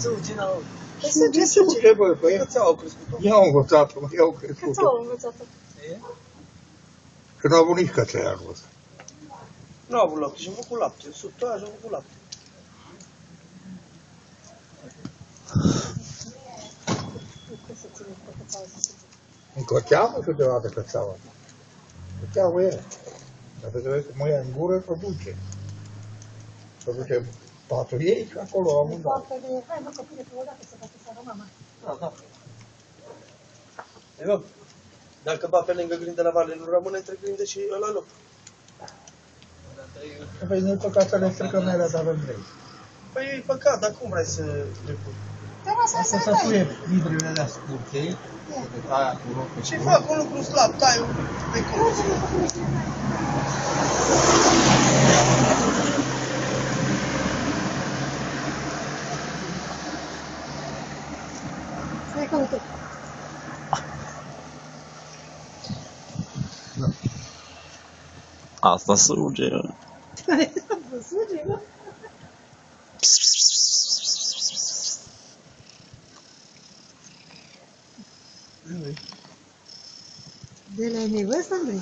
Țugină. De ce mă trebuie? Păi Cățeaua au crescut-o. i-au învățat-o, i-au crescut-o. Cățeaua au învățat-o. Că n-au avut nici cățeia ăsta. Nu au avut lapte și au făcut lapte. Tot așa au făcut lapte. Încoceamă câteodată cățeaua. Cățeaua e. Dacă trebuie să mă ia în gură, să duce. Să duce patul ei și acolo am un dat. Hai mă, copile, pe o dată să facă seara mama. Da. E bă, dacă ba pe lângă grindă la vale, nu rămâne între grindă și ăla loc. Păi nu-i păcat să le stricăm alea, dar avem vrei. Păi e păcat, dar cum vrei să le pui? Asta să fie vidrele alea scurte, să le tai acolo. Și fac un lucru slab, tai un de acolo. Stai că uite. Asta suge. Suge, mă? De la nevăsta, Andrei?